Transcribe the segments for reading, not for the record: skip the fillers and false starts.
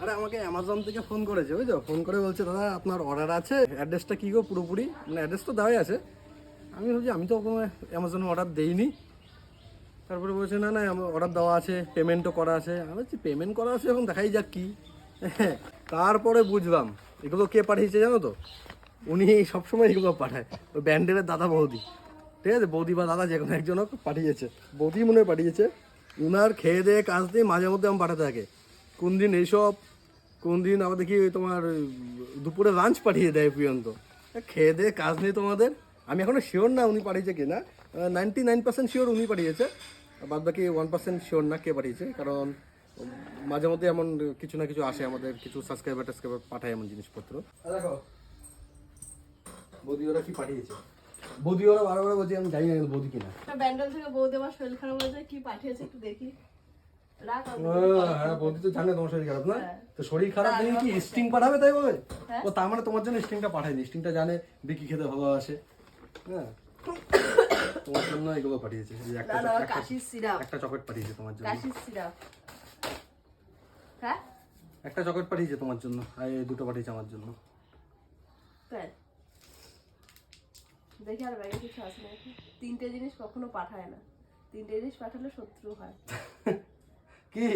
আরে আমাকে অ্যামাজন থেকে ফোন করেছে, বুঝছো? ফোন করে বলছে দাদা আপনার অর্ডার আছে, অ্যাড্রেসটা কী গো পুরোপুরি, মানে অ্যাড্রেস তো দেওয়াই আছে। আমি ভাবছি আমি তো কোনো অ্যামাজনে অর্ডার দেইনি। তারপরে বলছে না না আমার অর্ডার দেওয়া আছে, পেমেন্টও করা আছে। আমি বলছি পেমেন্ট করা আছে, এখন দেখাই যাক কী। তারপরে বুঝলাম এগুলো কে পাঠিয়েছে জানো তো? উনি সবসময় এগুলো পাঠায়, ওই ব্যান্ডেলের দাদা বৌদি, ঠিক আছে? বৌদি বা দাদা যে কোনো একজন পাঠিয়েছে, বৌদি মনে হয় পাঠিয়েছে। উনার খেয়ে দিয়ে কাজ দিয়ে মাঝে মধ্যে আমি পাঠাতে থাকে। কোন দিন এইসব, কোন দিন আবার দেখি ওই তোমার দুপুরে লাঞ্চ পাঠিয়ে দেয় পর্যন্ত। খেয়ে দিয়ে কাজ নেই তোমাদের। আমি এখনও শিওর না উনি পাঠিয়েছে কি না, 99% শিওর উনি পাঠিয়েছে, বাদ বাকি 1% শিওর না কে পাঠিয়েছে। কারণ মাঝে মধ্যে এমন কিছু না কিছু আসে, আমাদের কিছু সাবস্ক্রাইবার পাঠায় এমন জিনিসপত্র। দেখো বৌদি ওরা কি পাঠিয়েছে, বৌদি ওরা বারবার বলছে আমি জানি না বৌদি কিনা। ব্যান্ডেল থেকে বৌদি আমার শরীর খারাপ হয়েছে, কি পাঠিয়েছে একটু দেখি। হ্যাঁ বৌদি তো জানে তোমার শরীর খারাপ না, তো শরীর খারাপ দেখে কি স্টিং পাঠাবে তাই বলে? ও তার মানে তোমার জন্য স্টিংটা পাঠায়নি, স্টিংটা জানে বিকি খেতে ভালোবাসে। হ্যাঁ তোমার জন্য এগুলো পাঠিয়েছে, একটা চকলেট পাঠিয়েছে তোমার জন্য, একটা চকলেট পাঠিয়েছে তোমার জন্য, আর এই দুটো পাঠিয়েছে আমার জন্য। দেখি আর ব্যাগে কিছু আছে নাকি। তিনটে জিনিস কখনো পাঠায় না, তিনটে জিনিস পাঠালে শত্রু হয়। কি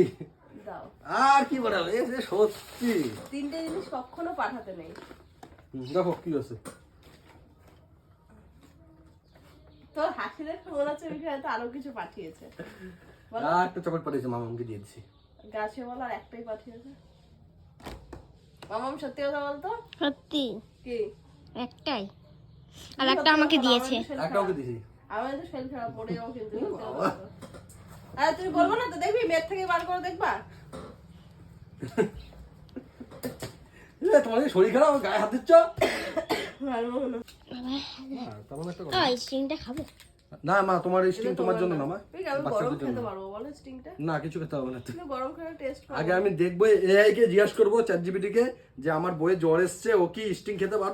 দাও আর কি বলাবে, এ সত্যি তিনটে জিনিস কখনো পাঠাতে নেই। দেখো কি আছে। তোর হাসি দেখে মনে হচ্ছে ওইখানে হয়তো আরো কিছু পাঠিয়েছে। আর একটা চকলেট পাঠিয়েছে, মামাকে দিয়ে দিছি। গাছে বল আর একটাই পাঠিয়েছে। মামাম সত্যি কথা বলতো? সত্যি কি একটাই, আর একটা আমাকে দিয়েছে। একটা ওকে দিছি। আমি তো শরীর খারাপ পড়েও কিন্তু আরে তুমি বলবো না তো, দেখবি মেয়ের থেকে বার করে দেখবা। তোমার শরীর খারাপ, গায়ে হাত দিচ্ছ। তেমন একটা কথা স্ট্রিংটা খাবো না মা, তোমার স্টিং তোমার জন্য না মা, গরম খেতে পারবো বলো স্টিংটা? না কিছু খেতে হবে না। গরম খেলে টেস্ট আগে আমি দেখবো, এআই কে জিজ্ঞাসা করবো, চ্যাট জিপিটি কে, যে আমার বইয়ে জ্বর এসছে, ও কি স্টিং খেতে পারবে?